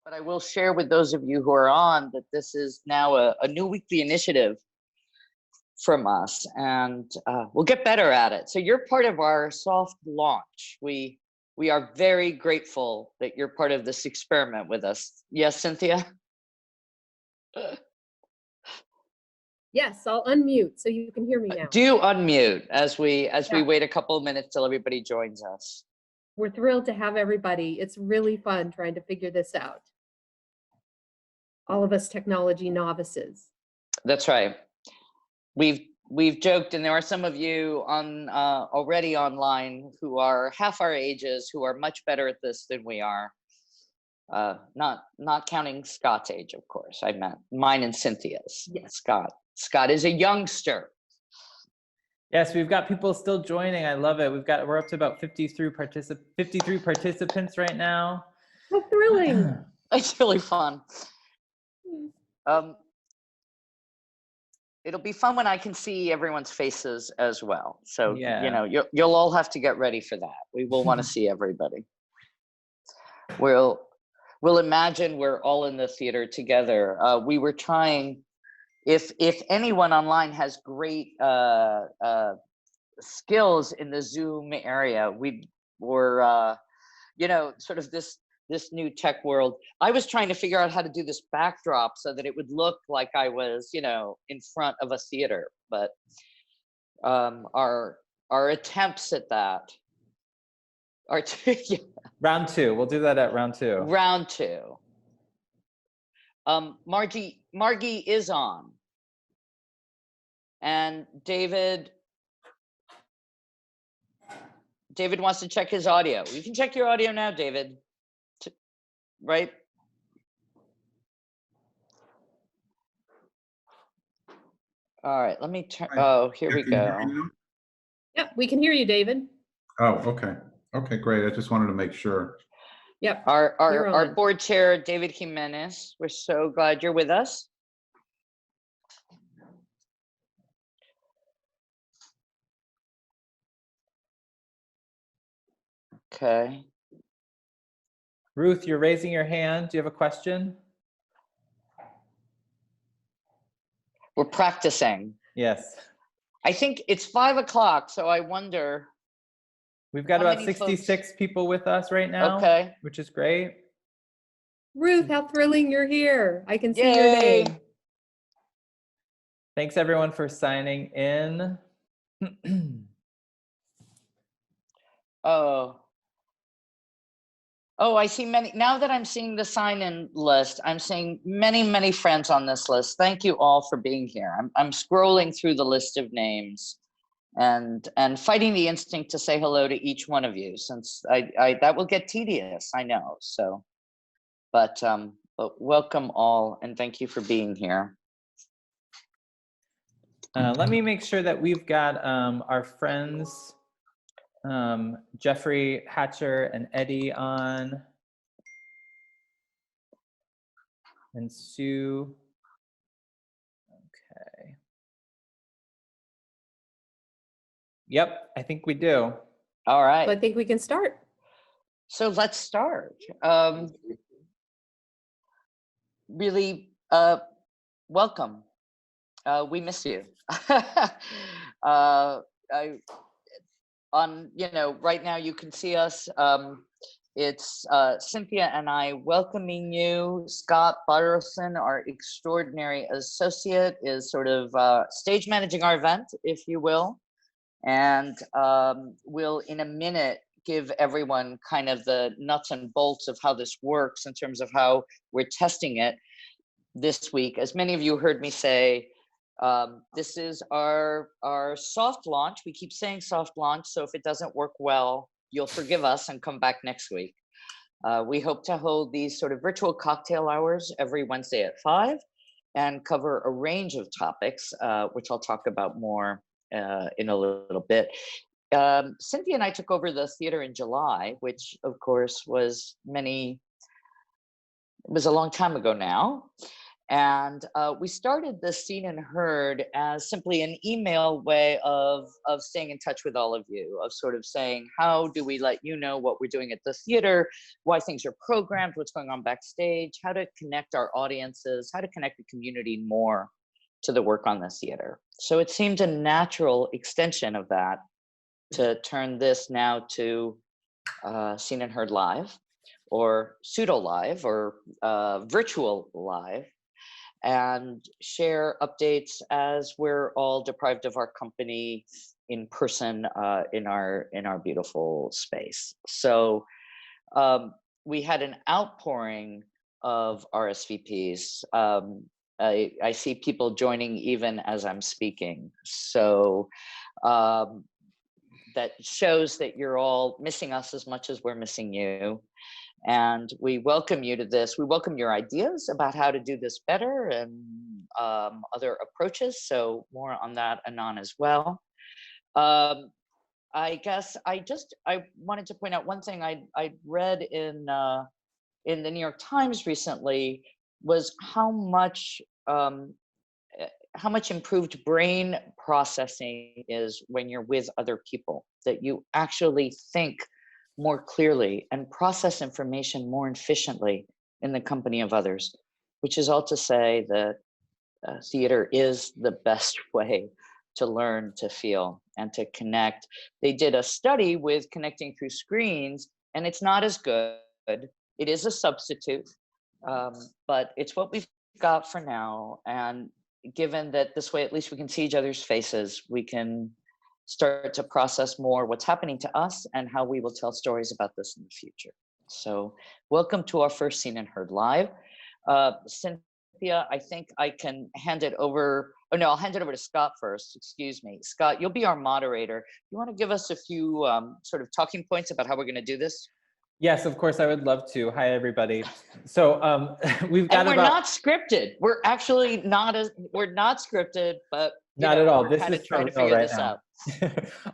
But I will share with those of you who are on that this is now a new weekly initiative from us, and we'll get better at it. So you're part of our soft launch. We are very grateful that you're part of this experiment with us. Yes, Cynthia? Yes, I'll unmute so you can hear me now. Do unmute as we wait a couple of minutes till everybody joins us. We're thrilled to have everybody. It's really fun trying to figure this out. All of us technology novices. That's right. We've joked, and there are some of you on already online who are half our ages, who are much better at this than we are. Not counting Scott's age, of course. I meant mine and Cynthia's. Yes. Scott is a youngster. Yes, we've got people still joining. I love it. We're up to about 53 participants right now. How thrilling. It's really fun. It'll be fun when I can see everyone's faces as well. So, yeah. You know, you'll all have to get ready for that. We will want to see everybody. We'll imagine we're all in the theater together. We were trying, if anyone online has great skills in the Zoom area, we were, you know, sort of this new tech world. I was trying to figure out how to do this backdrop so that it would look like I was, you know, in front of a theater. But our attempts at that are yeah. Round two. We'll do that at round two. Round two. Margie is on. And David wants to check his audio. You can check your audio now, David. Right? All right, let me turn. Oh, here we go. Yep, we can hear you, David. Oh, okay. Okay, great. I just wanted to make sure. Yep. Our board chair, David Jimenez. We're so glad you're with us. Okay. Ruth, you're raising your hand. Do you have a question? We're practicing. Yes. I think it's 5 o'clock, so I wonder. We've got about 66 people with us right now. Okay. Which is great. Ruth, how thrilling you're here. I can see Yay. your name. Thanks everyone for signing in. Oh, I see many. Now that I'm seeing the sign-in list, I'm seeing many friends on this list. Thank you all for being here. I'm scrolling through the list of names and fighting the instinct to say hello to each one of you, since I that will get tedious, I know. So, but welcome all, and thank you for being here. Let me make sure that we've got our friends Jeffrey Hatcher and Eddie on, and Sue. Okay. Yep, I think we do. All right. So I think we can start. So let's start. Really, welcome. We miss you. Right now you can see us. It's Cynthia and I welcoming you. Scott Butterson, our extraordinary associate, is sort of stage managing our event, if you will. And we'll in a minute give everyone kind of the nuts and bolts of how this works in terms of how we're testing it this week. As many of you heard me say, this is our soft launch. We keep saying soft launch, so if it doesn't work well, you'll forgive us and come back next week. We hope to hold these sort of virtual cocktail hours every Wednesday at 5 and cover a range of topics, which I'll talk about more in a little bit. Cynthia and I took over the theater in July, which of course was a long time ago now. And we started the Seen and Heard as simply an email way of staying in touch with all of you, of sort of saying, how do we let you know what we're doing at the theater, why things are programmed, what's going on backstage, how to connect our audiences, how to connect the community more to the work on the theater. So it seemed a natural extension of that to turn this now to Seen and Heard Live, or pseudo live, or virtual live, and share updates as we're all deprived of our company in person in our beautiful space. So we had an outpouring of RSVPs. I see people joining even as I'm speaking. So that shows that you're all missing us as much as we're missing you. And we welcome you to this. We welcome your ideas about how to do this better and other approaches. So more on that anon as well. I guess I wanted to point out one thing I read in the New York Times recently was how much improved brain processing is when you're with other people, that you actually think more clearly and process information more efficiently in the company of others, which is all to say that theater is the best way to learn, to feel, and to connect. They did a study with connecting through screens, and it's not as good. It is a substitute, but it's what we've got for now. And given that this way, at least we can see each other's faces, we can start to process more what's happening to us and how we will tell stories about this in the future. So welcome to our first Seen and Heard Live. Cynthia, I think I can hand it over. Oh no, I'll hand it over to Scott first. Excuse me. Scott, you'll be our moderator. You want to give us a few sort of talking points about how we're going to do this? Yes, of course, I would love to. Hi, everybody. So we've got we're not scripted. We're actually not we're not scripted, but not at all. We're this kind is of trying to for real figure right this now.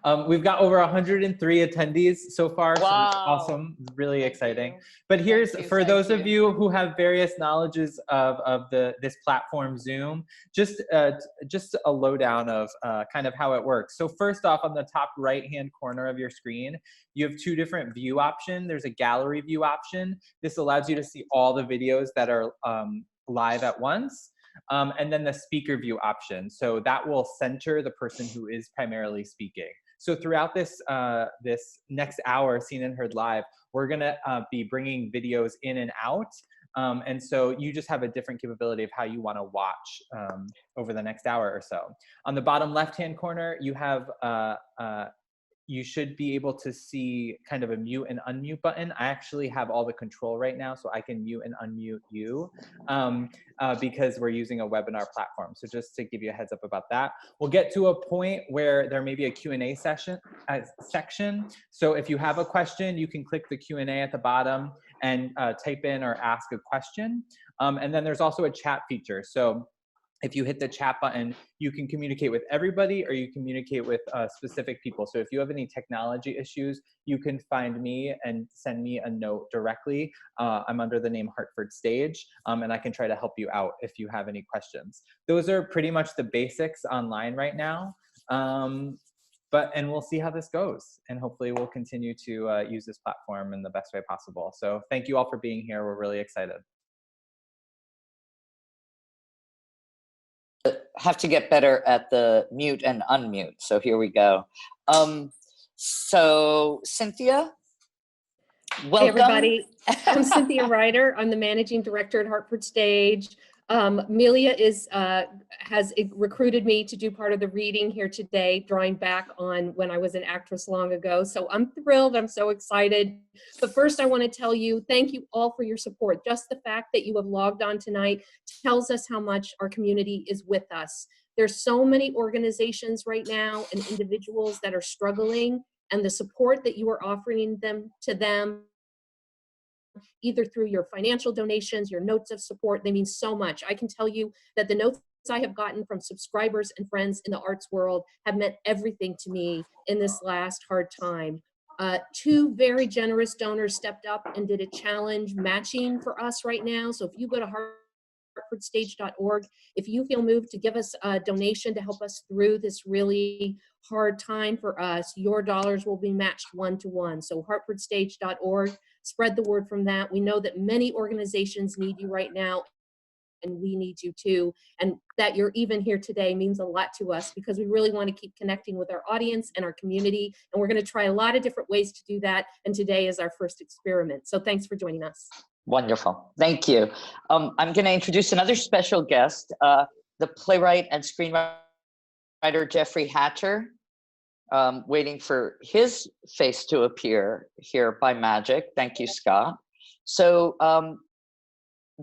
out. We've got over 103 attendees so far. Wow. So it's awesome, really Thank exciting. you. But here's, Thank you, for thank those of you. you who have various knowledges of this platform Zoom, just a lowdown of kind of how it works. So first off, on the top right-hand corner of your screen, you have two different view options. There's a gallery view option. This allows you to see all the videos that are live at once. And then the speaker view option. So that will center the person who is primarily speaking. So throughout this next hour, Seen and Heard Live, we're gonna be bringing videos in and out. And so you just have a different capability of how you wanna watch over the next hour or so. On the bottom left-hand corner, you have you should be able to see kind of a mute and unmute button. I actually have all the control right now, so I can mute and unmute you because we're using a webinar platform. So just to give you a heads up about that. We'll get to a point where there may be a Q&A section. So if you have a question, you can click the Q&A at the bottom and type in or ask a question. And then there's also a chat feature. So if you hit the chat button, you can communicate with everybody or you communicate with specific people. So if you have any technology issues, you can find me and send me a note directly. I'm under the name Hartford Stage, and I can try to help you out if you have any questions. Those are pretty much the basics online right now. And we'll see how this goes. And hopefully we'll continue to use this platform in the best way possible. So thank you all for being here. We're really excited. Have to get better at the mute and unmute. So here we go. So Cynthia, welcome. Hey everybody, I'm Cynthia Ryder. I'm the managing director at Hartford Stage. Amelia has recruited me to do part of the reading here today, drawing back on when I was an actress long ago. So I'm thrilled, I'm so excited. But first I want to tell you, thank you all for your support. Just the fact that you have logged on tonight tells us how much our community is with us. There's so many organizations right now and individuals that are struggling, and the support that you are offering to them, either through your financial donations, your notes of support, they mean so much. I can tell you that the notes I have gotten from subscribers and friends in the arts world have meant everything to me in this last hard time. Two very generous donors stepped up and did a challenge matching for us right now. So if you go to hartfordstage.org. If you feel moved to give us a donation to help us through this really hard time for us, your dollars will be matched 1-to-1. So hartfordstage.org, spread the word from that. We know that many organizations need you right now, and we need you too. And that you're even here today means a lot to us, because we really want to keep connecting with our audience and our community. And we're going to try a lot of different ways to do that. And today is our first experiment. So thanks for joining us. Wonderful. Thank you. I'm going to introduce another special guest, the playwright and screenwriter Jeffrey Hatcher, waiting for his face to appear here by magic. Thank you, Scott. So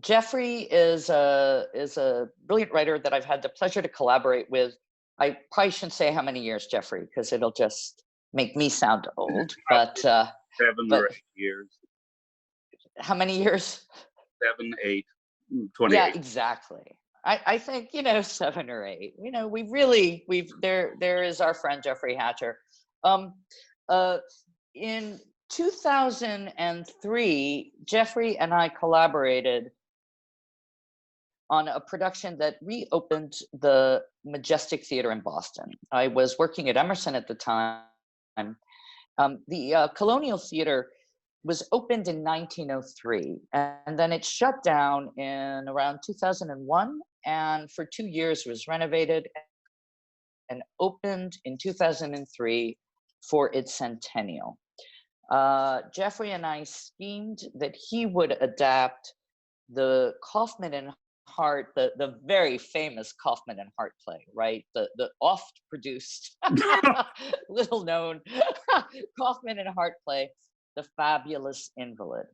Jeffrey is a brilliant writer that I've had the pleasure to collaborate with. I probably shouldn't say how many years, Jeffrey, because it'll just make me sound old. But 7 or 8 years. How many years? 7, 8, 28. Yeah, exactly. I think, 7 or 8. There is our friend Jeffrey Hatcher. In 2003, Jeffrey and I collaborated on a production that reopened the Majestic Theater in Boston. I was working at Emerson at the time. The Colonial Theater was opened in 1903, and then it shut down in around 2001, and for 2 years was renovated and opened in 2003 for its centennial. Jeffrey and I schemed that he would adapt the Kaufman and Hart, the very famous Kaufman and Hart play, right? The oft produced, little known Kaufman and Hart play, The Fabulous Invalid.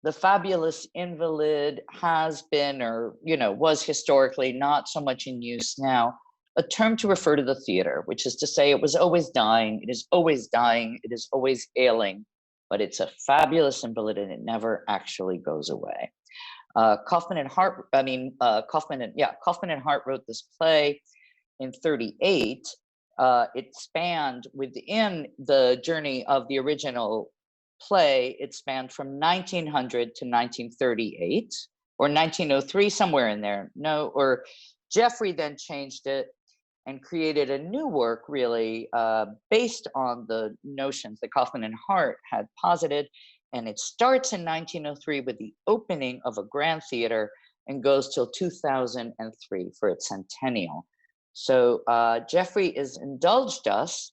The Fabulous Invalid has been, or was historically, not so much in use now, a term to refer to the theater, which is to say it was always dying, it is always dying, it is always ailing, but it's a fabulous invalid and it never actually goes away. Kaufman and Hart wrote this play in 1938. It spanned within the journey of the original play. It spanned from 1900 to 1938 or 1903, somewhere in there. Or Jeffrey then changed it and created a new work, really based on the notions that Kaufman and Hart had posited. And it starts in 1903 with the opening of a grand theater and goes till 2003 for its centennial. So Jeffrey has indulged us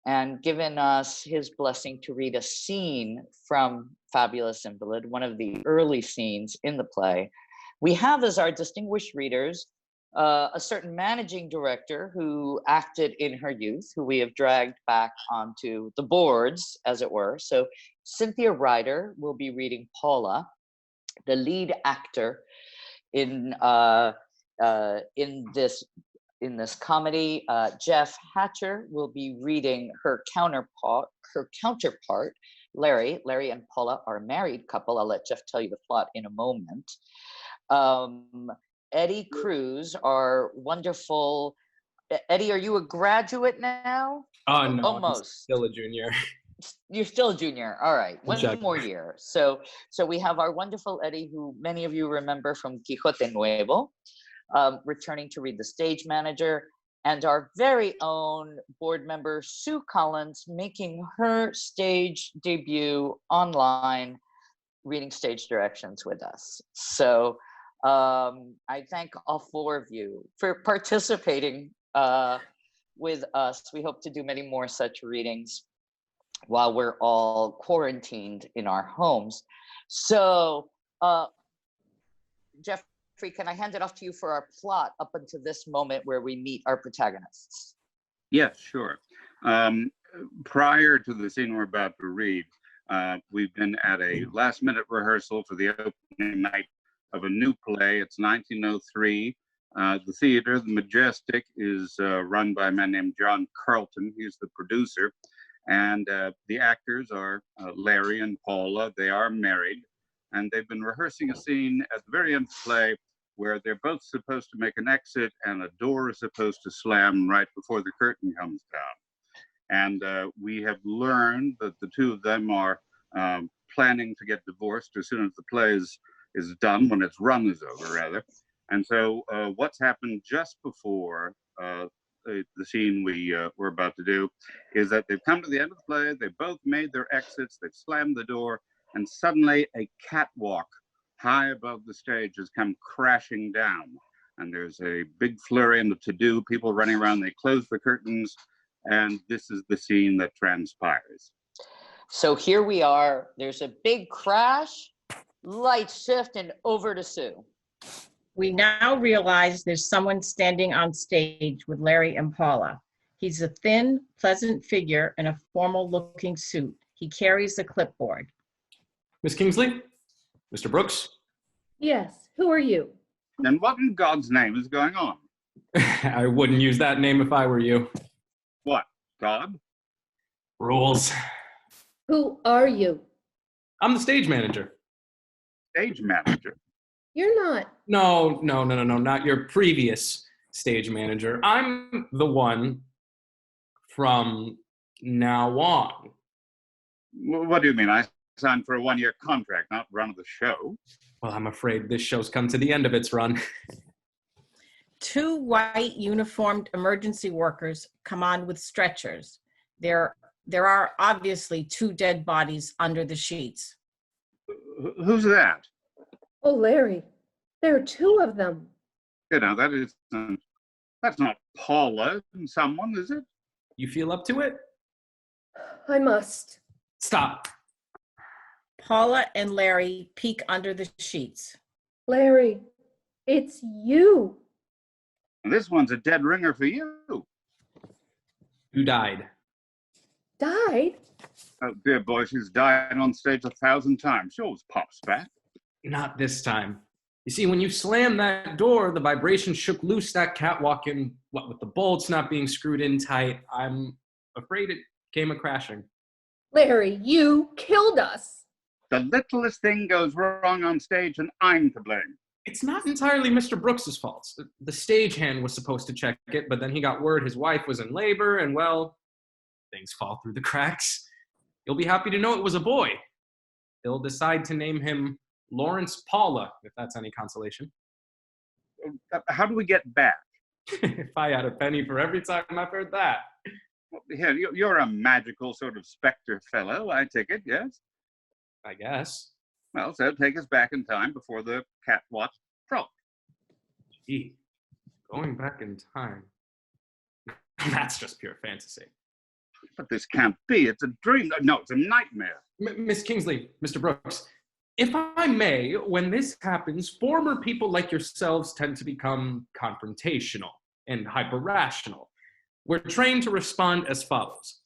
and given us his blessing to read a scene from Fabulous Invalid, one of the early scenes in the play. We have as our distinguished readers a certain managing director who acted in her youth, who we have dragged back onto the boards, as it were. So Cynthia Ryder will be reading Paula. The lead actor in this comedy, Jeff Hatcher, will be reading her counterpart, Larry. Larry and Paula are a married couple. I'll let Jeff tell you the plot in a moment. Eddie Cruz, our wonderful Eddie. Are you a graduate now? Oh no, almost. I'm still a junior. You're still a junior. All right, one Check. more year. So we have our wonderful Eddie, who many of you remember from Quijote Nuevo, returning to read the stage manager, and our very own board member Sue Collins making her stage debut online, reading stage directions with us. So I thank all 4 of you for participating with us. We hope to do many more such readings while we're all quarantined in our homes. So Jeffrey, can I hand it off to you for our plot up until this moment where we meet our protagonists? Yes, sure. Prior to the scene we're about to read, we've been at a last-minute rehearsal for the opening night of a new play. It's 1903. The theater, the Majestic, is run by a man named John Carlton. He's the producer. And the actors are Larry and Paula. They are married. And they've been rehearsing a scene at the very end of the play where they're both supposed to make an exit and a door is supposed to slam right before the curtain comes down. And we have learned that the two of them are planning to get divorced as soon as the play is done, when its run is over, rather. And so what's happened just before the scene we're about to do is that they've come to the end of the play, they've both made their exits, they've slammed the door, and suddenly a catwalk high above the stage has come crashing down. And there's a big flurry and the to-do, people running around, they close the curtains, and this is the scene that transpires. So here we are, there's a big crash, lights shift, and over to Sue. We now realize there's someone standing on stage with Larry and Paula. He's a thin, pleasant figure in a formal-looking suit. He carries a clipboard. Miss Kingsley? Mr. Brooks? Yes, who are you? And what in God's name is going on? I wouldn't use that name if I were you. What, God? Rules. Who are you? I'm the stage manager. Stage manager. You're not. No, not your previous stage manager. I'm the one from now on. What do you mean? I signed for a one-year contract, not run of the show. Well, I'm afraid this show's come to the end of its run. 2 white uniformed emergency workers come on with stretchers. There are obviously 2 dead bodies under the sheets. Who's that? Oh, Larry, there are 2 of them. You know, that's not Paula and someone, is it? You feel up to it? I must. Stop. Paula and Larry peek under the sheets. Larry, it's you. This one's a dead ringer for you. You died. Died? Oh, dear boy, she's died on stage 1,000 times. She always pops back. Not this time. You see, when you slammed that door, the vibration shook loose that catwalk, and what with the bolts not being screwed in tight, I'm afraid it came a crashing. Larry, you killed us. The littlest thing goes wrong on stage and I'm to blame. It's not entirely Mr. Brooks's fault. The stagehand was supposed to check it, but then he got word his wife was in labor, and well, things fall through the cracks. You'll be happy to know it was a boy. They'll decide to name him Lawrence Paula, if that's any consolation. How do we get back? If I had a penny for every time I've heard that. Here, you're a magical sort of specter fellow, I take it, yes? I guess. Well, so take us back in time before the catwalk broke. Gee, going back in time. That's just pure fantasy. But this can't be. It's a dream. No, it's a nightmare. Miss Kingsley, Mr. Brooks, if I may, when this happens, former people like yourselves tend to become confrontational and hyper-rational. We're trained to respond as follows.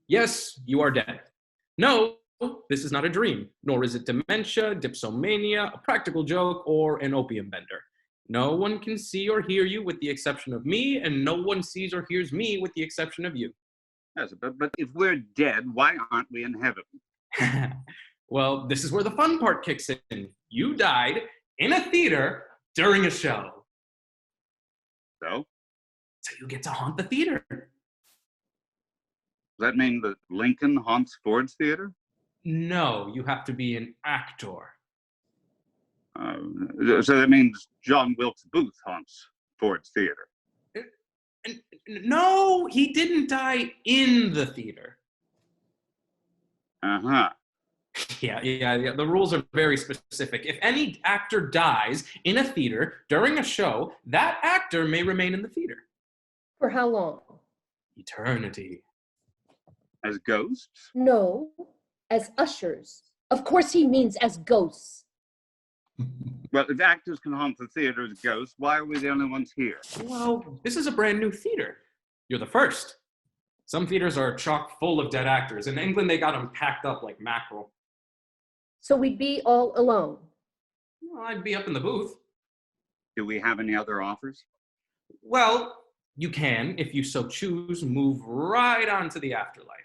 Yes, you are dead. No, this is not a dream, nor is it dementia, dipsomania, a practical joke, or an opium bender. No one can see or hear you with the exception of me, and no one sees or hears me with the exception of you. Yes, but if we're dead, why aren't we in heaven? Well, this is where the fun part kicks in. You died in a theater during a show. So? So you get to haunt the theater. Does that mean that Lincoln haunts Ford's theater? No, you have to be an actor. So that means John Wilkes Booth haunts Ford's theater. No, he didn't die in the theater. Uh-huh. Yeah. The rules are very specific. If any actor dies in a theater during a show, that actor may remain in the theater. For how long? Eternity. As ghosts? No, as ushers. Of course he means as ghosts. Well, if actors can haunt the theater as ghosts, why are we the only ones here? Well, this is a brand new theater. You're the first. Some theaters are chock full of dead actors. In England, they got them packed up like mackerel. So we'd be all alone. Well, I'd be up in the booth. Do we have any other offers? Well, you can, if you so choose, move right on to the afterlife.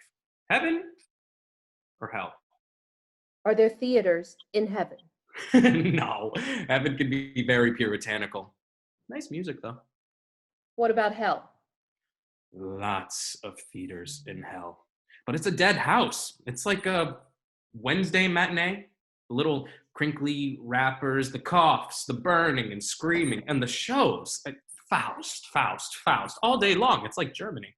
Heaven or hell? Are there theaters in heaven? No, heaven can be very puritanical. Nice music, though. What about hell? Lots of theaters in hell. But it's a dead house. It's like a Wednesday matinee. A little crinkly wrappers, the coughs, the burning and screaming, and the shows. Faust, Faust, Faust, all day long. It's like Germany.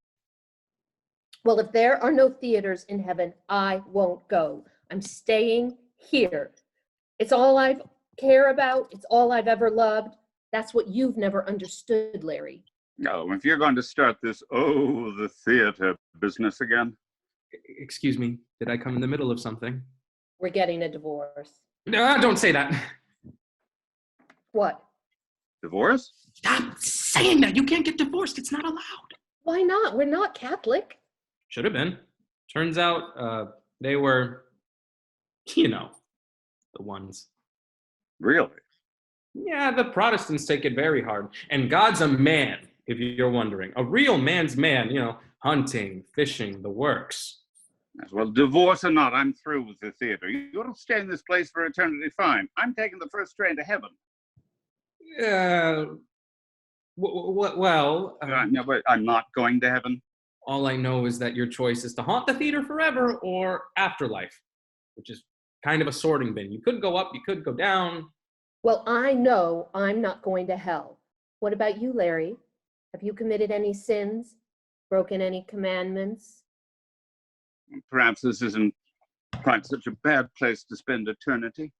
Well, if there are no theaters in heaven, I won't go. I'm staying here. It's all I care about. It's all I've ever loved. That's what you've never understood, Larry. No, if you're going to start this, the theater business again. Excuse me, did I come in the middle of something? We're getting a divorce. No, don't say that. What? Divorce? Stop saying that. You can't get divorced. It's not allowed. Why not? We're not Catholic. Should have been. Turns out they were, the ones. Really? Yeah, the Protestants take it very hard. And God's a man, if you're wondering. A real man's man, hunting, fishing, the works. Well, divorce or not, I'm through with the theater. You'll stay in this place for eternity, fine. I'm taking the first train to heaven. No, but I'm not going to heaven. All I know is that your choice is to haunt the theater forever or afterlife, which is kind of a sorting bin. You could go up, you could go down. Well, I know I'm not going to hell. What about you, Larry? Have you committed any sins? Broken any commandments? Perhaps this isn't quite such a bad place to spend eternity.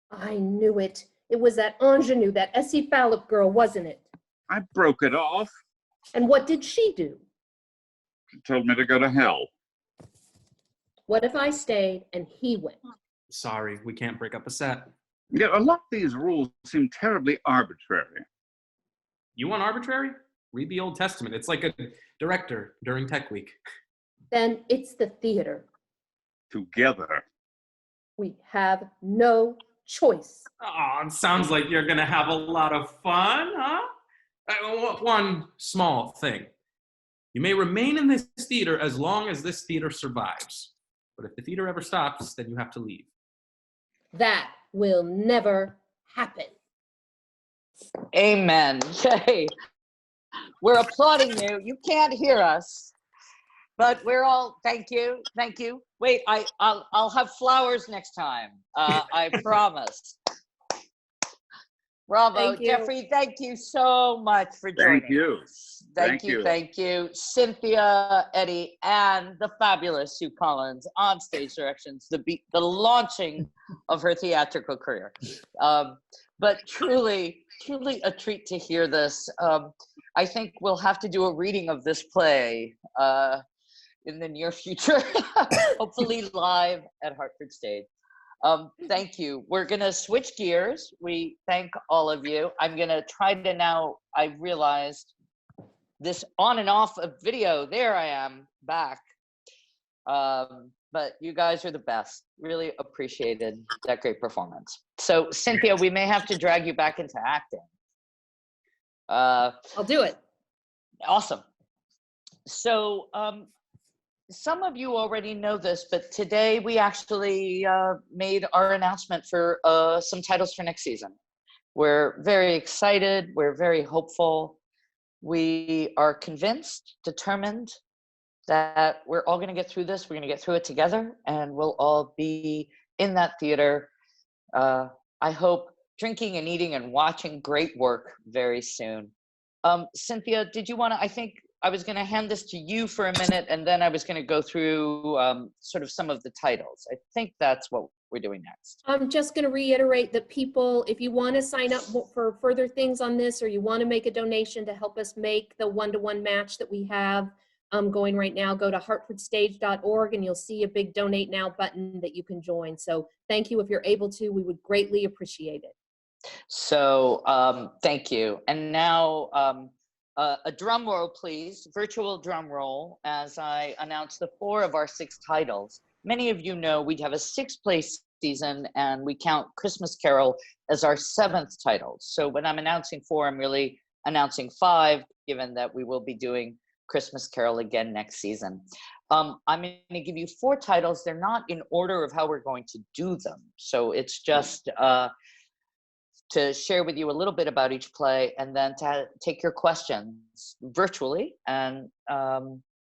I knew it. It was that ingenue, that Essie Fallop girl, wasn't it? I broke it off. And what did she do? She told me to go to hell. What if I stayed and he went? Sorry, we can't break up a set. Yeah, a lot of these rules seem terribly arbitrary. You want arbitrary? Read the Old Testament. It's like a director during Tech Week. Then it's the theater. Together. We have no choice. Oh, it sounds like you're gonna have a lot of fun, huh? One small thing. You may remain in this theater as long as this theater survives. But if the theater ever stops, then you have to leave. That will never happen. Amen. Hey, we're applauding you. You can't hear us, but we're all, thank you. Wait, I'll have flowers next time. I promise. Bravo, Thank you. Jeffrey, thank you so much for joining us. Thank you. Cynthia, Eddie, and the fabulous Sue Collins on stage directions, the launching of her theatrical career. But truly a treat to hear this. I think we'll have to do a reading of this play in the near future, hopefully live at Hartford Stage. Thank you. We're going to switch gears. We thank all of you. I'm going to try to now, I realized this on and off of video. There I am back. But you guys are the best. Really appreciated that great performance. So Cynthia, we may have to drag you back into acting. I'll do it. Awesome. So some of you already know this, but today we actually made our announcement for some titles for next season. We're very excited. We're very hopeful. We are convinced, determined that we're all going to get through this. We're going to get through it together, and we'll all be in that theater. I hope drinking and eating and watching great work very soon. Cynthia, did you want to, I think I was going to hand this to you for a minute, and then I was going to go through sort of some of the titles. I think that's what we're doing next. I'm just going to reiterate that people, if you want to sign up for further things on this, or you want to make a donation to help us make the one-to-one match that we have going right now, go to hartfordstage.org and you'll see a big donate now button that you can join. So thank you. If you're able to, we would greatly appreciate it. So thank you. And now a drum roll, please, virtual drum roll, as I announce the 4 of our 6 titles. Many of you know we have a 6-place season, and we count Christmas Carol as our 7th title. So when I'm announcing 4, I'm really announcing 5, given that we will be doing Christmas Carol again next season. I'm going to give you 4 titles. They're not in order of how we're going to do them. So it's just to share with you a little bit about each play, and then to take your questions virtually and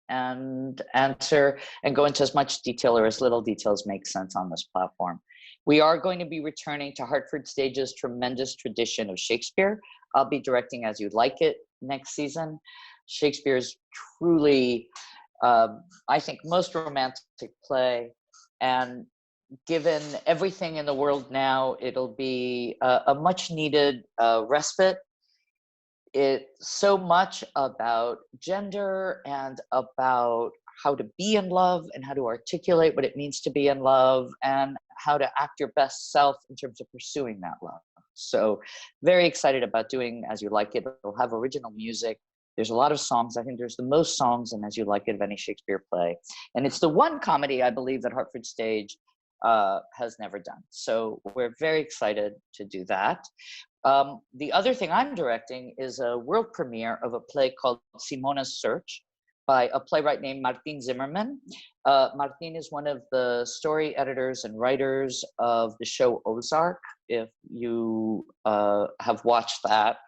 answer and go into as much detail or as little detail as makes sense on this platform. We are going to be returning to Hartford Stage's tremendous tradition of Shakespeare. I'll be directing As You Like It next season. Shakespeare is truly, I think, most romantic play. And given everything in the world now, it'll be a much needed respite. It's so much about gender and about how to be in love and how to articulate what it means to be in love and how to act your best self in terms of pursuing that love. So very excited about doing As You Like It. It'll have original music. There's a lot of songs. I think there's the most songs in As You Like It of any Shakespeare play. And it's the one comedy I believe that Hartford Stage has never done. So we're very excited to do that. The other thing I'm directing is a world premiere of a play called Simona's Search by a playwright named Martin Zimmerman. Martin is one of the story editors and writers of the show Ozark, if you have watched that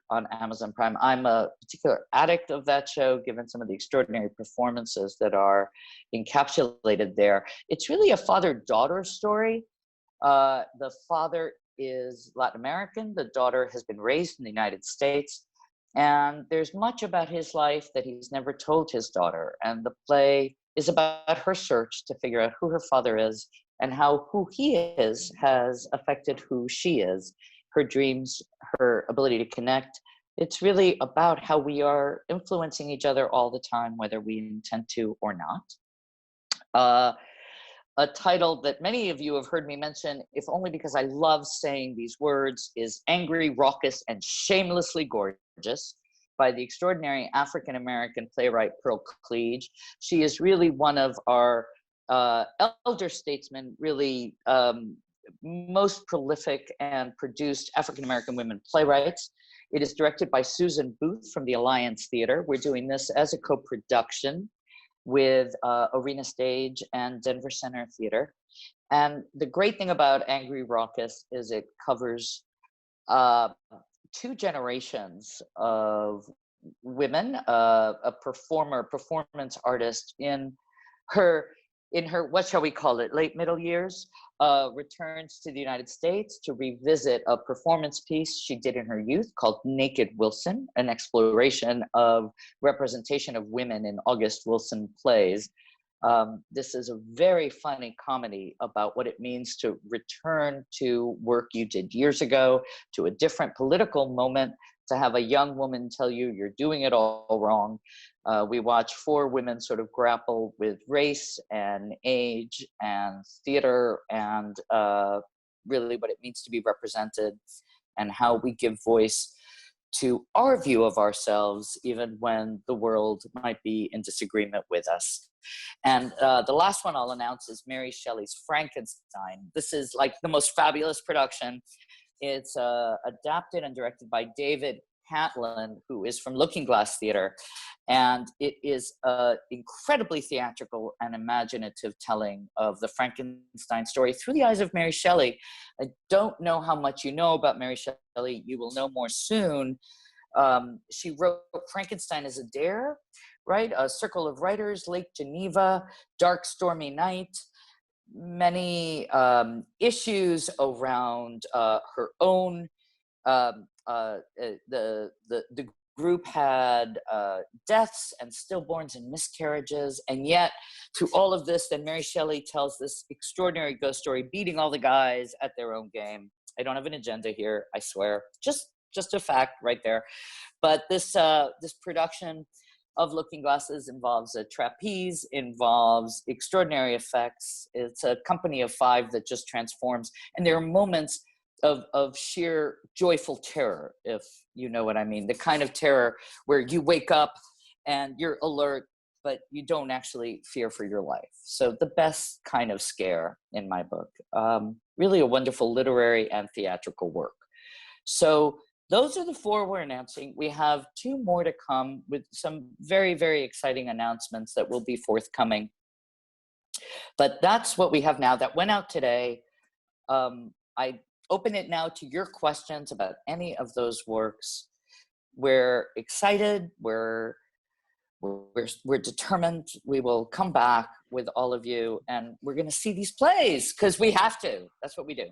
on Amazon Prime. I'm a particular addict of that show, given some of the extraordinary performances that are encapsulated there. It's really a father-daughter story. The father is Latin American. The daughter has been raised in the United States. And there's much about his life that he's never told his daughter. And the play is about her search to figure out who her father is and how who he is has affected who she is, her dreams, her ability to connect. It's really about how we are influencing each other all the time, whether we intend to or not. A title that many of you have heard me mention, if only because I love saying these words, is Angry, Raucous, and Shamelessly Gorgeous by the extraordinary African-American playwright Pearl Cleage. She is really one of our elder statesmen, really most prolific and produced African-American women playwrights. It is directed by Susan Booth from the Alliance Theater. We're doing this as a co-production with Arena Stage and Denver Center Theater. And the great thing about Angry Raucous is it covers 2 generations of women, a performance artist in her, what shall we call it, late middle years, returns to the United States to revisit a performance piece she did in her youth called Naked Wilson, an exploration of representation of women in August Wilson plays. This is a very funny comedy about what it means to return to work you did years ago, to a different political moment, to have a young woman tell you you're doing it all wrong. We watch 4 women sort of grapple with race and age and theater and really what it means to be represented and how we give voice to our view of ourselves, even when the world might be in disagreement with us. And the last one I'll announce is Mary Shelley's Frankenstein. This is like the most fabulous production. It's adapted and directed by David Hatlin, who is from Looking Glass Theater. And it is an incredibly theatrical and imaginative telling of the Frankenstein story through the eyes of Mary Shelley. I don't know how much you know about Mary Shelley. You will know more soon. She wrote Frankenstein as a Dare, right? A Circle of Writers, Lake Geneva, Dark Stormy Night, many issues around her own. The group had deaths and stillborns and miscarriages, and yet through all of this, then Mary Shelley tells this extraordinary ghost story, beating all the guys at their own game. I don't have an agenda here, I swear. Just a fact right there. But this production of Looking Glasses involves a trapeze, involves extraordinary effects. It's a company of 5 that just transforms. And there are moments of sheer joyful terror, if you know what I mean. The kind of terror where you wake up and you're alert, but you don't actually fear for your life. So the best kind of scare in my book. Really a wonderful literary and theatrical work. So those are the 4 we're announcing. We have 2 more to come with some very, very exciting announcements that will be forthcoming. But that's what we have now. That went out today. I open it now to your questions about any of those works. We're excited. We're we're determined. We will come back with all of you, and we're going to see these plays because we have to. That's what we do.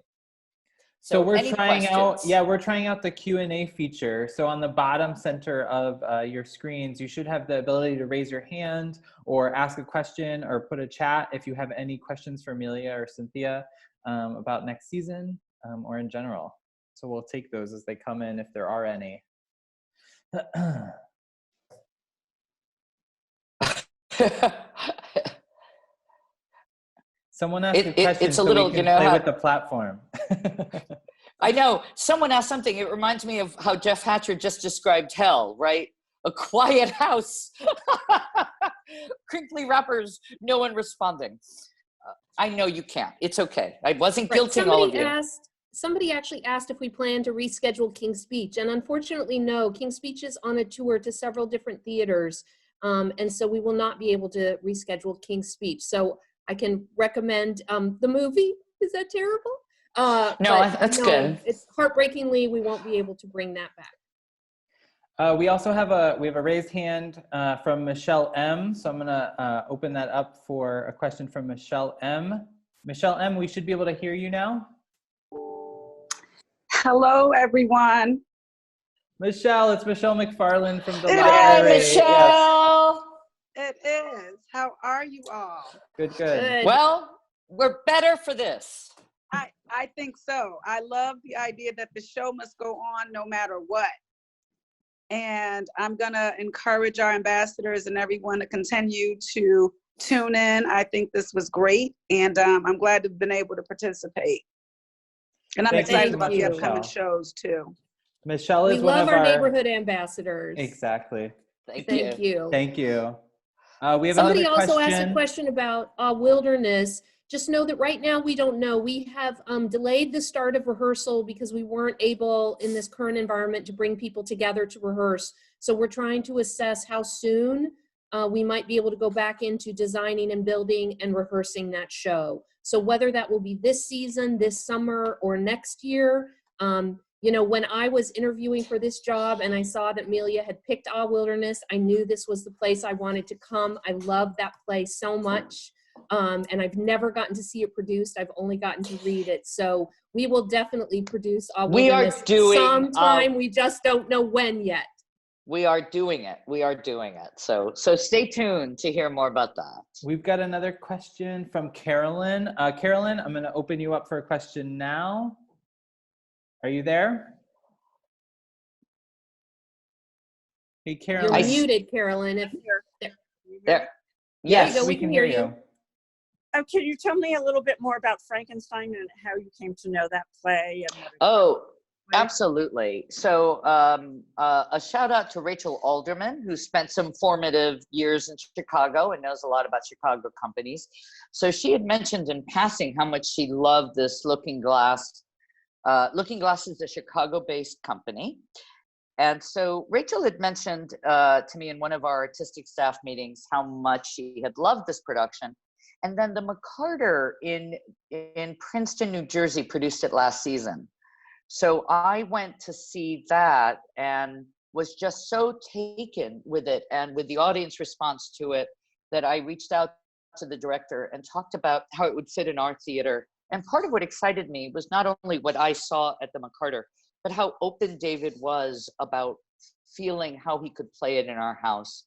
So we're any trying out, questions? we're trying out the Q&A feature. So on the bottom center of your screens, you should have the ability to raise your hand or ask a question or put a chat if you have any questions for Amelia or Cynthia about next season or in general. So we'll take those as they come in if there are any. Someone asked a question it's a so little, we can play with the platform. I know. Someone asked something. It reminds me of how Jeff Hatcher just described hell, right? A quiet house. Crinkly wrappers, no one responding. I know you can't. It's okay. I wasn't guilting all of you. Somebody actually asked if we plan to reschedule King's Speech. And unfortunately, no. King's Speech is on a tour to several different theaters. And so we will not be able to reschedule King's Speech. So I can recommend the movie. Is that terrible? No, that's good. It's heartbreakingly, we won't be able to bring that back. We also have a raised hand from Michelle M. So I'm gonna open that up for a question from Michelle M. Michelle M, we should be able to hear you now. Hello, everyone. Michelle, it's Michelle McFarland from the It library. is. Michelle. It is. How are you all? Good, good. Well, we're better for this. I think so. I love the idea that the show must go on no matter what. And I'm going to encourage our ambassadors and everyone to continue to tune in. I think this was great. And I'm glad to have been able to participate. And I'm excited about the upcoming shows too. Michelle is we one love of our neighborhood ambassadors. Exactly. Thank you. Thank you. We have Somebody another also question. asked a question about wilderness. Just know that right now we don't know. We have delayed the start of rehearsal because we weren't able in this current environment to bring people together to rehearse. So we're trying to assess how soon we might be able to go back into designing and building and rehearsing that show. So whether that will be this season, this summer, or next year, you know, when I was interviewing for this job and I saw that Amelia had picked Wilderness, I knew this was the place I wanted to come. I love that play so much. And I've never gotten to see it produced. I've only gotten to read it. So we will definitely produce Wilderness sometime. We just don't know when yet. We are doing it. We are doing it. So stay tuned to hear more about that. We've got another question from Carolyn. Carolyn, I'm going to open you up for a question now. Are you there? Hey, Carolyn. You're muted, Carolyn. If there. Yes, go. we can hear you. Can you tell me a little bit more about Frankenstein and how you came to know that play? Oh, absolutely. So a shout out to Rachel Alderman, who spent some formative years in Chicago and knows a lot about Chicago companies. So she had mentioned in passing how much she loved this Looking Glass. Looking Glass is a Chicago-based company. And so Rachel had mentioned to me in one of our artistic staff meetings how much she had loved this production. And then the McCarter in Princeton, New Jersey produced it last season. So I went to see that and was just so taken with it and with the audience response to it that I reached out to the director and talked about how it would fit in our theater. And part of what excited me was not only what I saw at the McCarter, but how open David was about feeling how he could play it in our house.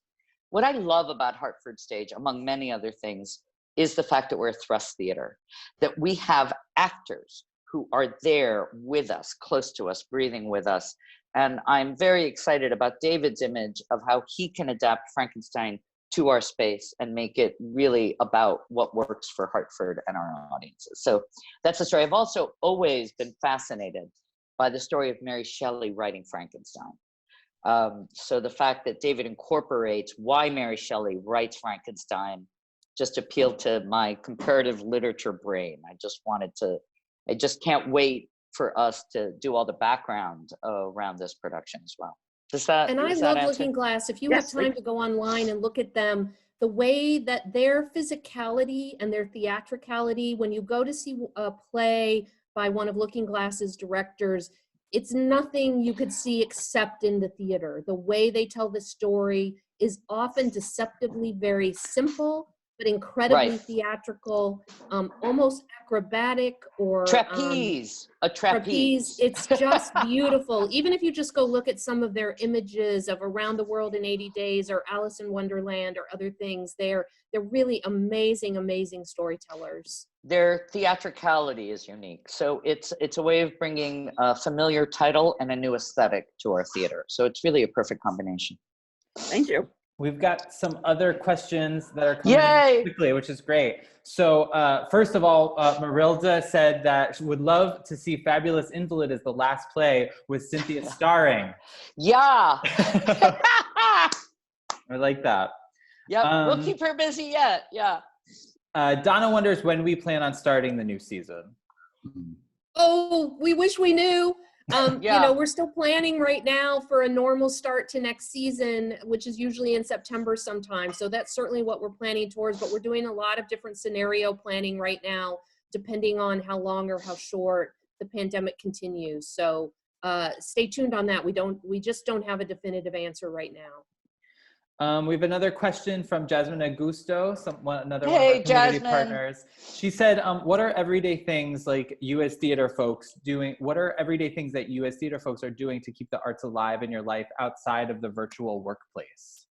What I love about Hartford Stage, among many other things, is the fact that we're a thrust theater, that we have actors who are there with us, close to us, breathing with us. And I'm very excited about David's image of how he can adapt Frankenstein to our space and make it really about what works for Hartford and our audiences. So that's the story. I've also always been fascinated by the story of Mary Shelley writing Frankenstein. So the fact that David incorporates why Mary Shelley writes Frankenstein just appealed to my comparative literature brain. I just can't wait for us to do all the background around this production as well. And I love Looking Glass. If you have time to go online and look at them, the way that their physicality and their theatricality, when you go to see a play by one of Looking Glass's directors, it's nothing you could see except in the theater. The way they tell the story is often deceptively very simple, but incredibly Right. theatrical, almost acrobatic or Trapeze, a trapeze. It's just beautiful. Even if you just go look at some of their images of Around the World in 80 Days or Alice in Wonderland or other things, they're really amazing, amazing storytellers. Their theatricality is unique. So it's a way of bringing a familiar title and a new aesthetic to our theater. So it's really a perfect combination. Thank you. We've got some other questions that are coming Yay! in quickly, which is great. So first of all, Marilda said that she would love to see Fabulous Invalid as the last play with Cynthia starring. Yeah. I like that. Yep, we'll keep her busy yet. Yeah. Donna wonders when we plan on starting the new season. Oh, we wish we knew. Yeah. You know, we're still planning right now for a normal start to next season, which is usually in September sometime. So that's certainly what we're planning towards, but we're doing a lot of different scenario planning right now, depending on how long or how short the pandemic continues. So stay tuned on that. We just don't have a definitive answer right now. We have another question from Jasmine Augusto, another one of Hey, our community Jasmine. partners. She said, what are everyday things like you as theater folks doing? What are everyday things that you as theater folks are doing to keep the arts alive in your life outside of the virtual workplace?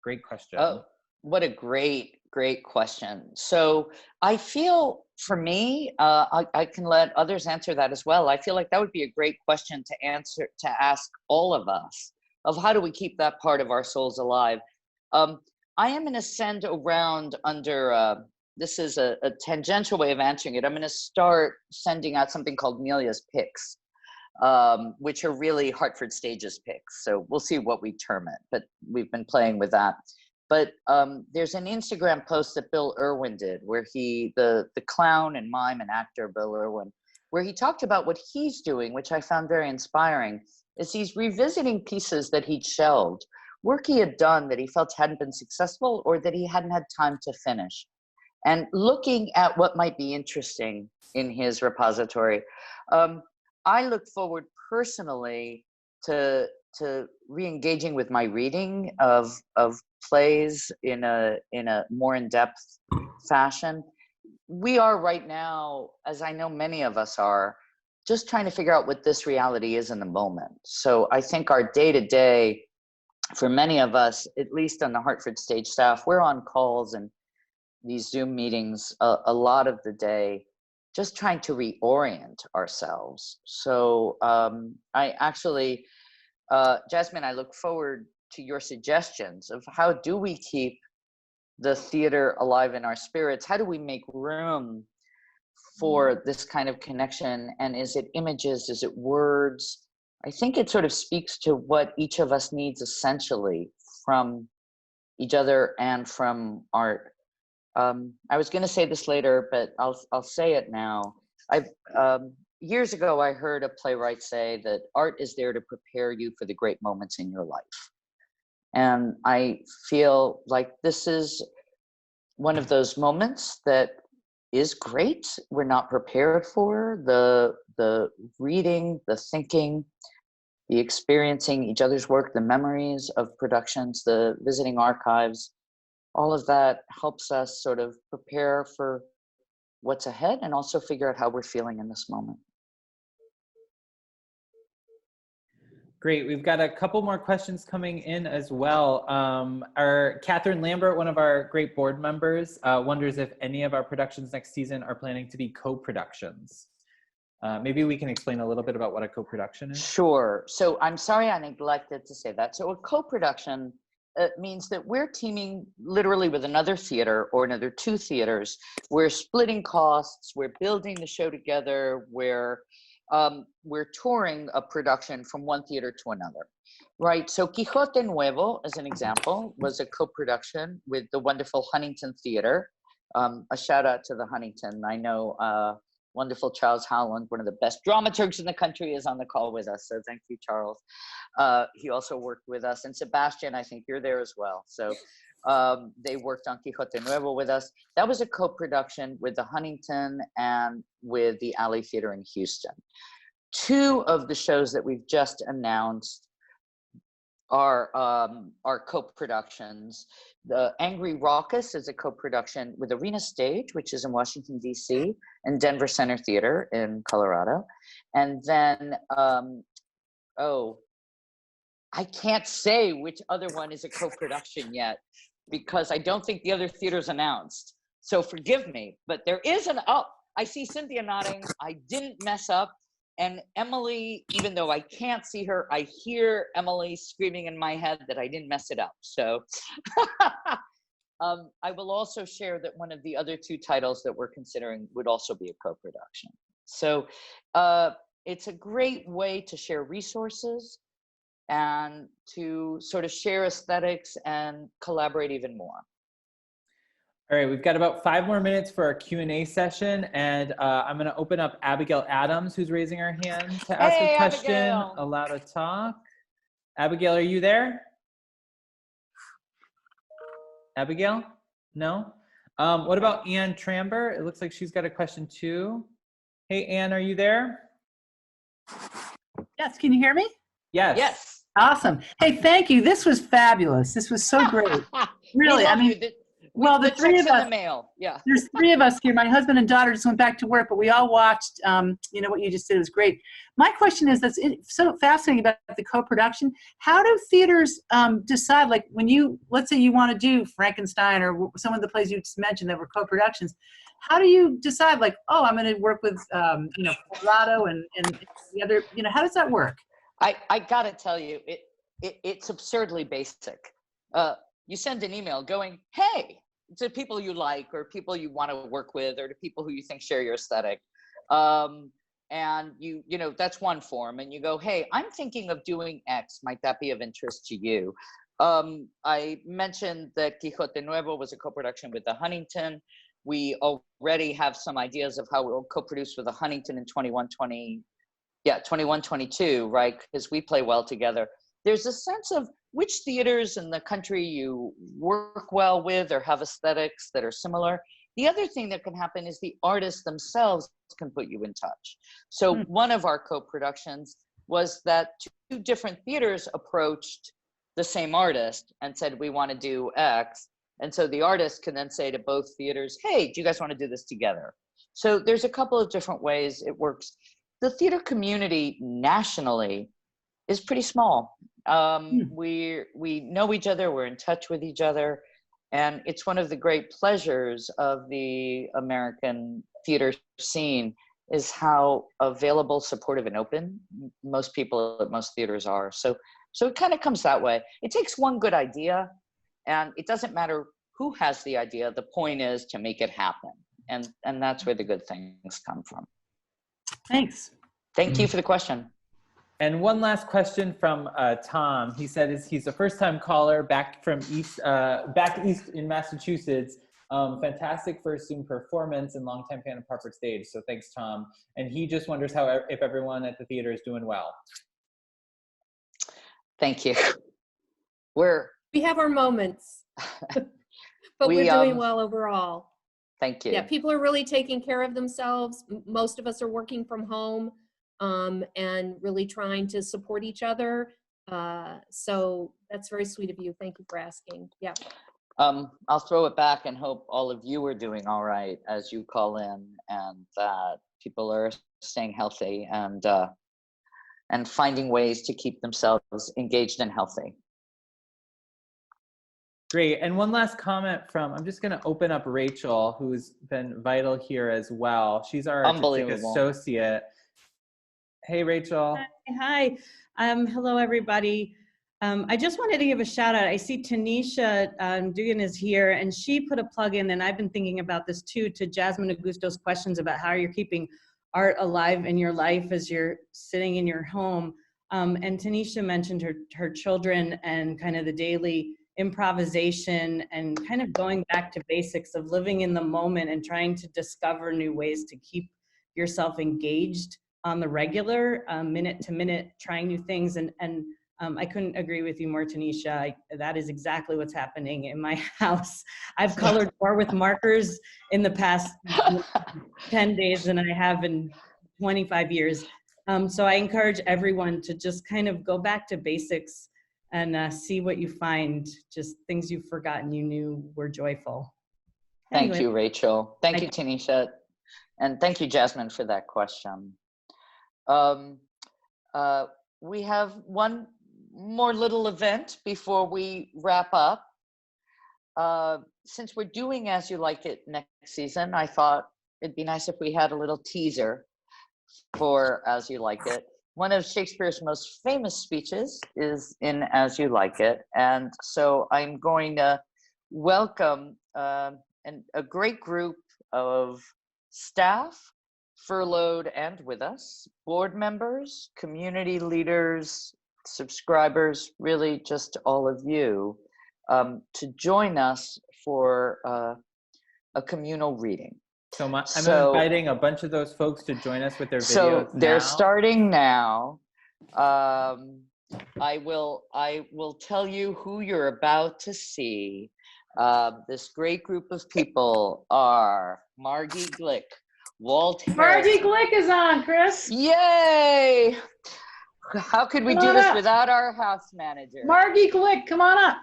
Great question. Oh, what a great question. So I feel for me, I can let others answer that as well. I feel like that would be a great question to ask all of us. Of how do we keep that part of our souls alive? I am going to send around under, this is a tangential way of answering it. I'm going to start sending out something called Amelia's Picks, which are really Hartford Stages picks. So we'll see what we term it, but we've been playing with that. But there's an Instagram post that Bill Irwin did where the clown and mime and actor Bill Irwin, where he talked about what he's doing, which I found very inspiring, is he's revisiting pieces that he'd shelved, work he had done that he felt hadn't been successful or that he hadn't had time to finish, and looking at what might be interesting in his repository. I look forward personally to re-engaging with my reading of plays in a more in-depth fashion. We are right now, as I know many of us are, just trying to figure out what this reality is in the moment. So I think our day-to-day, for many of us, at least on the Hartford Stage staff, we're on calls and these Zoom meetings a lot of the day, just trying to reorient ourselves. So I actually, Jasmine, I look forward to your suggestions of how do we keep the theater alive in our spirits? How do we make room for this kind of connection? And is it images? Is it words? I think it sort of speaks to what each of us needs essentially from each other and from art. I was going to say this later, but I'll say it now. Years ago, I heard a playwright say that art is there to prepare you for the great moments in your life. And I feel like this is one of those moments that is great. We're not prepared for the reading, the thinking, the experiencing each other's work, the memories of productions, the visiting archives. All of that helps us sort of prepare for what's ahead and also figure out how we're feeling in this moment. Great. We've got a couple more questions coming in as well. Our Catherine Lambert, one of our great board members, wonders if any of our productions next season are planning to be co-productions. Maybe we can explain a little bit about what a co-production is. Sure. So I'm sorry I neglected to say that. So a co-production means that we're teaming literally with another theater or another two theaters. We're splitting costs. We're building the show together. We're touring a production from one theater to another, right? So Quijote Nuevo, as an example, was a co-production with the wonderful Huntington Theater. A shout out to the Huntington. I know wonderful Charles Howland, one of the best dramaturgs in the country, is on the call with us. So thank you, Charles. He also worked with us. And Sebastian, I think you're there as well. So they worked on Quijote Nuevo with us. That was a co-production with the Huntington and with the Alley Theater in Houston. Two of the shows that we've just announced, are co-productions. The Angry Raucous is a co-production with Arena Stage, which is in Washington, D.C., and Denver Center Theater in Colorado. And then, I can't say which other one is a co-production yet, because I don't think the other theater's announced. So forgive me, but there is I see Cynthia nodding. I didn't mess up. And Emily, even though I can't see her, I hear Emily screaming in my head that I didn't mess it up. So I will also share that one of the other two titles that we're considering would also be a co-production. So it's a great way to share resources and to sort of share aesthetics and collaborate even more. All right, we've got about 5 more minutes for our Q&A session, and I'm going to open up Abigail Adams, who's raising her hand to ask a question. Abigail. Allowed to talk. Abigail, are you there? Abigail? No? What about Ann Tramber? It looks like she's got a question too. Hey, Ann, are you there? Yes, can you hear me? Yes. Yes. Awesome. Hey, thank you. This was fabulous. This was so great. Really, I mean, well, the three of us, in the mail. Yeah. There's 3 of us here. My husband and daughter just went back to work, but we all watched, you know, what you just did was great. My question is, that's so fascinating about the co-production. How do theaters decide, like when you, let's say you want to do Frankenstein or some of the plays you just mentioned that were co-productions, how do you decide, like, oh, I'm going to work with, you know, Colorado and the other, you know, how does that work? I gotta tell you, it's absurdly basic. You send an email going, hey, to people you like or people you want to work with or to people who you think share your aesthetic. And you know, that's one form. And you go, hey, I'm thinking of doing X. Might that be of interest to you? I mentioned that Quijote Nuevo was a co-production with the Huntington. We already have some ideas of how we'll co-produce with the Huntington in 21-22, right? Because we play well together. There's a sense of which theaters in the country you work well with or have aesthetics that are similar. The other thing that can happen is the artists themselves can put you in touch. So one of our co-productions was that 2 different theaters approached the same artist and said, we want to do X. And so the artist can then say to both theaters, hey, do you guys want to do this together? So there's a couple of different ways it works. The theater community nationally is pretty small. We know each other, we're in touch with each other, and it's one of the great pleasures of the American theater scene is how available, supportive, and open most people at most theaters are. So it kind of comes that way. It takes one good idea, and it doesn't matter who has the idea. The point is to make it happen, and that's where the good things come from. Thanks. Thank you for the question. And one last question from Tom. He said he's a first-time caller back from back east in Massachusetts. Fantastic first Zoom performance and longtime fan of Hartford Stage. So thanks, Tom. And he just wonders if everyone at the theater is doing well. Thank you. We have our moments, but we're doing well overall. Thank you. Yeah, people are really taking care of themselves. Most of us are working from home and really trying to support each other. So that's very sweet of you. Thank you for asking. Yeah. I'll throw it back and hope all of you are doing all right as you call in, and that people are staying healthy and finding ways to keep themselves engaged and healthy. Great. And one last comment from, I'm just going to open up Rachel, who's been vital here as well. She's our artistic associate. Hey, Rachel. Hi. Hello, everybody. I just wanted to give a shout out. I see Tanisha Dugan is here, and she put a plug in, and I've been thinking about this too, to Jasmine Augusto's questions about how you're keeping art alive in your life as you're sitting in your home. And Tanisha mentioned her children and kind of the daily improvisation and kind of going back to basics of living in the moment and trying to discover new ways to keep yourself engaged on the regular, minute to minute, trying new things. And I couldn't agree with you more, Tanisha. That is exactly what's happening in my house. I've colored more with markers in the past 10 days than I have in 25 years. So I encourage everyone to just kind of go back to basics and see what you find, just things you've forgotten you knew were joyful. Thank Anyway. you, Rachel. Thank you, Tanisha. And thank you, Jasmine, for that question. We have one more little event before we wrap up. Since we're doing As You Like It next season, I thought it'd be nice if we had a little teaser for As You Like It. One of Shakespeare's most famous speeches is in As You Like It. And so I'm going to welcome a great group of staff, furloughed and with us, board members, community leaders, subscribers, really just all of you, to join us for a communal reading. So I'm inviting a bunch of those folks to join us with their videos So they're now. starting now. I will tell you who you're about to see. This great group of people are Margie Glick, Walt Margie Harrison. Glick is on, Chris. Yay! How could we do this without our house manager? Margie Glick, come on up.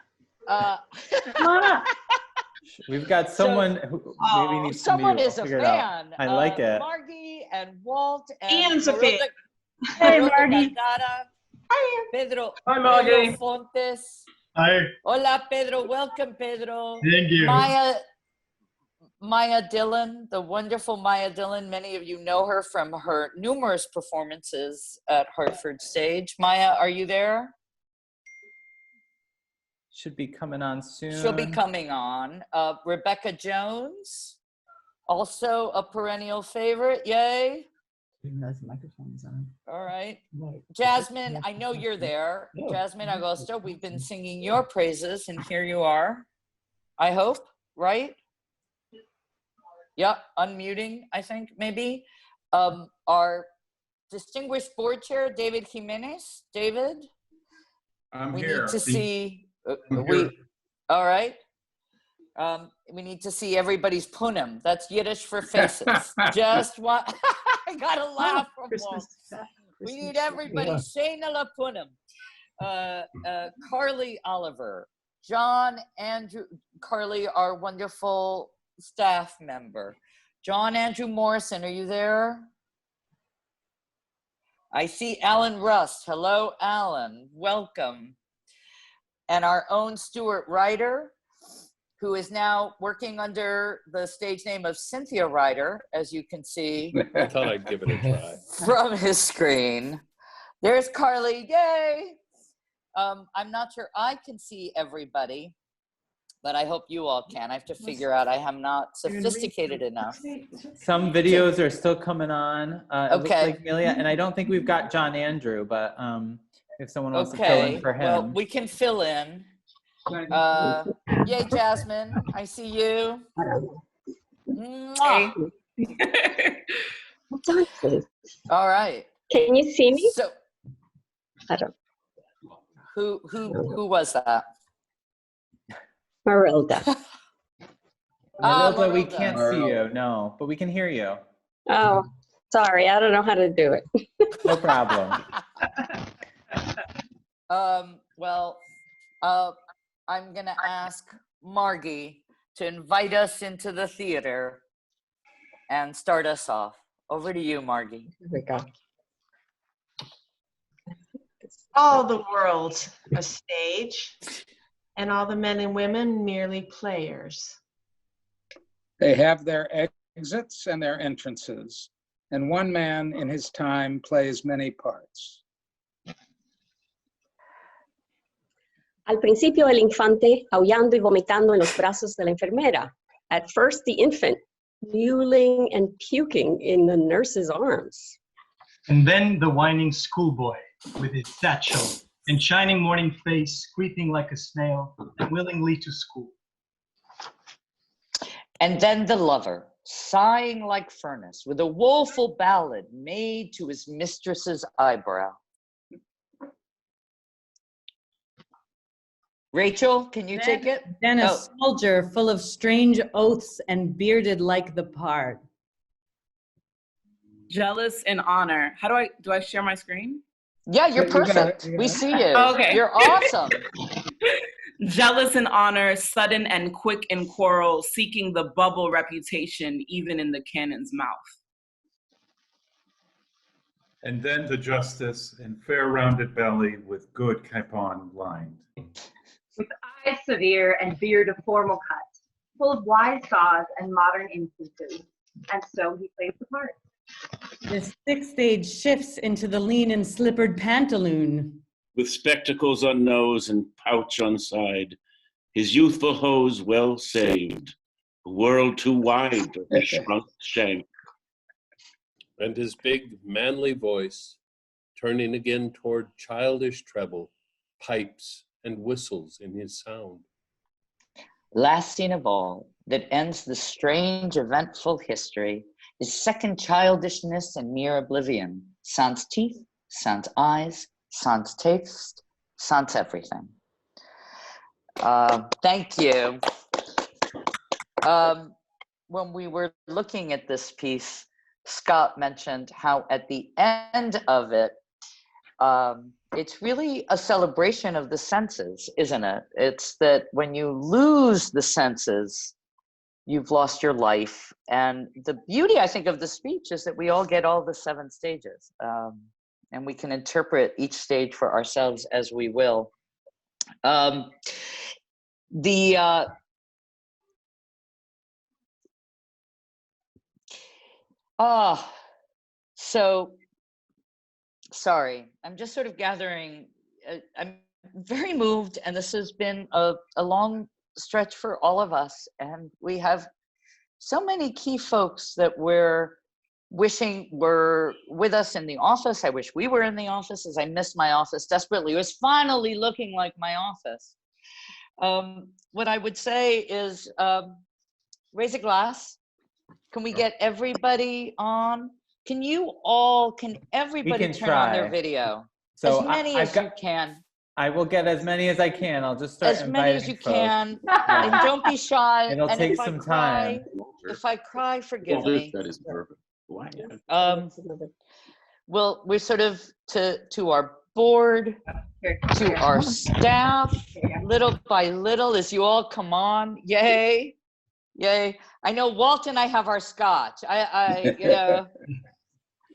Come on up. We've got someone who maybe needs to someone mute. is a Figure it out. fan. I like it. Margie and Walt and Ian's a fan. Hey, Margie. Hi. Pedro. Hi, Margie. Pedro Fontes. Hi. Hola, Pedro. Welcome, Pedro. Thank you. Maya Dillon, the wonderful Maya Dillon. Many of you know her from her numerous performances at Hartford Stage. Maya, are you there? Should be coming on soon. She'll be coming on. Rebecca Jones, also a perennial favorite. Yay. All right. Jasmine, I know you're there. Jasmine Agosto, we've been singing your praises, and here you are. I hope, right? Yep, unmuting, I think, maybe. Our distinguished board chair, David Jimenez. David? I'm we here. need to see, I'm here. all right. We need to see everybody's punim. That's Yiddish for faces. Just what, I got a laugh from Walt. We need everybody, Shayna la punim. Carly Oliver, John Andrew, Carly, our wonderful staff member. John Andrew Morrison, are you there? I see Alan Rust. Hello, Alan. Welcome. And our own Stuart Ryder, who is now working under the stage name of Cynthia Ryder, as you can see. I thought I'd give it a try. From his screen. There's Carly, yay! I'm not sure I can see everybody, but I hope you all can. I have to figure out, I am not sophisticated enough. Some videos are still coming on. It looks Okay. like Amelia, and I don't think we've got John Andrew, but if someone wants to fill in for him. Well, we can fill in. Yay, Jasmine, I see you. Mwah. What's on, please? All right. Can you see me? So, I don't. who was that? Marilda. Marilda, we Marilda. can't see you, no, but we can hear you. Oh, sorry. I don't know how to do it. No problem. Well, I'm gonna ask Margie to invite us into the theater and start us off. Over to you, Margie. Here we go. All the world a stage, and all the men and women merely players. They have their exits and their entrances, and one man in his time plays many parts. Al principio el infante aullando y vomitando en los brazos de la enfermera. At first the infant mewling and puking in the nurse's arms. And then the whining schoolboy with his satchel and shining morning face, creeping like a snail, willingly to school. And then the lover, sighing like furnace, with a woeful ballad made to his mistress's eyebrow. Rachel, can you take it? Then a Oh. soldier full of strange oaths and bearded like the part. Jealous in honor. How do I share my screen? Yeah, you're perfect. We see you. Okay. You're awesome. Jealous in honor, sudden and quick in quarrel, seeking the bubble reputation even in the cannon's mouth. And then the justice in fair rounded belly with good capon lined. With eyes severe and beard of formal cut, full of wise saws and modern instances, and so he plays the part. The sixth stage shifts into the lean and slippered pantaloon. With spectacles on nose and pouch on side, his youthful hose well saved, a world too wide of his shrunk shank. And his big, manly voice, turning again toward childish treble, pipes and whistles in his sound. Last scene of all, that ends the strange, eventful history, is second childishness and mere oblivion. Sans teeth, sans eyes, sans taste, sans everything. Thank you. When we were looking at this piece, Scott mentioned how at the end of it, it's really a celebration of the senses, isn't it? It's that when you lose the senses, you've lost your life. And the beauty, I think, of the speech is that we all get all the 7 stages. And we can interpret each stage for ourselves as we will. So sorry, I'm just sort of gathering. I'm very moved, and this has been a long stretch for all of us. And we have so many key folks that we're wishing were with us in the office. I wish we were in the office, as I miss my office desperately. It was finally looking like my office. What I would say is raise a glass. Can we get everybody on? Can everybody turn on their video? So as many as you can. I will get as many as I can. I'll just start As many as you can. Yeah. And don't be shy. It'll and take if some I cry, time. If I cry, forgive me. That is perfect. Well, we're sort of to our board, to our staff, little by little, as you all come on. Yay. Yay. I know Walt and I have our scotch. I'm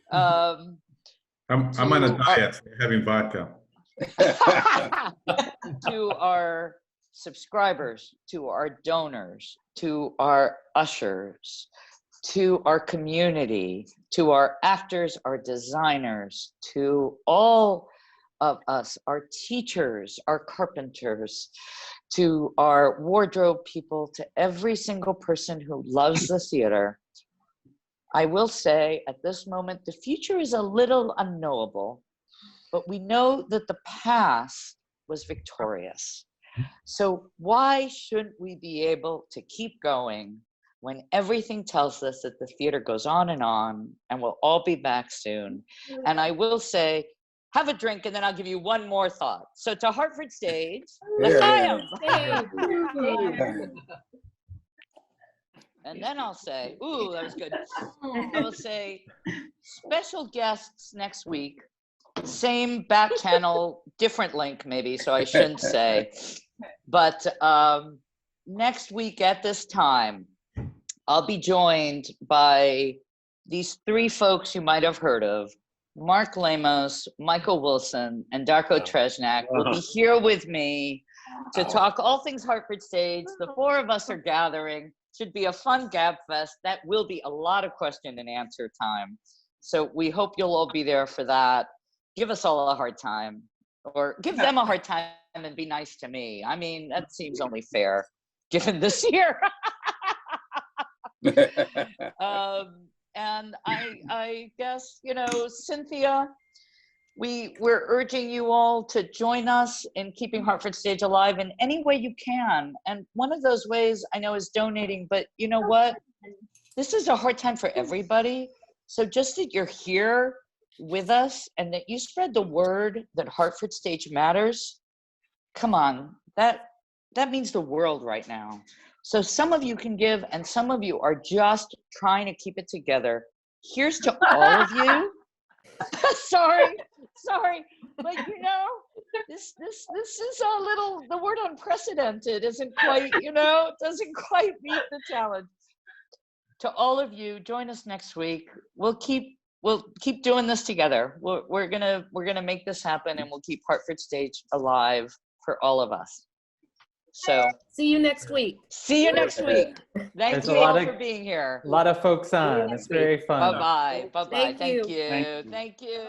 on a diet, having vodka. To our subscribers, to our donors, to our ushers, to our community, to our actors, our designers, to all of us, our teachers, our carpenters, to our wardrobe people, to every single person who loves the theater. I will say at this moment, the future is a little unknowable, but we know that the past was victorious. So why shouldn't we be able to keep going when everything tells us that the theater goes on and we'll all be back soon? And I will say, have a drink, and then I'll give you one more thought. So to Hartford Stage, l'chaim. And then I'll say, ooh, that was good. I will say, special guests next week, same back channel, different link maybe, so I shouldn't say. But next week at this time, I'll be joined by these 3 folks you might have heard of. Mark Lamos, Michael Wilson, and Darko Tresnak will be here with me to talk all things Hartford Stage. The 4 of us are gathering. Should be a fun gab fest. That will be a lot of question and answer time. So we hope you'll all be there for that. Give us all a hard time, or give them a hard time and be nice to me. I mean, that seems only fair given this year. And I guess, Cynthia, we're urging you all to join us in keeping Hartford Stage alive in any way you can. And one of those ways I know is donating, but you know what? This is a hard time for everybody. So just that you're here with us and that you spread the word that Hartford Stage matters. Come on, that means the world right now. So some of you can give, and some of you are just trying to keep it together. Here's to all of you. sorry, but you know, this is a little, the word unprecedented isn't quite, you know, doesn't quite meet the challenge. To all of you, join us next week. We'll keep doing this together. We're gonna make this happen, and we'll keep Hartford Stage alive for all of us. So see you next week. See you next week. Thank There's you a lot all of- for being here. A lot of folks on. It's very fun. Bye bye. Thank you. Thank you.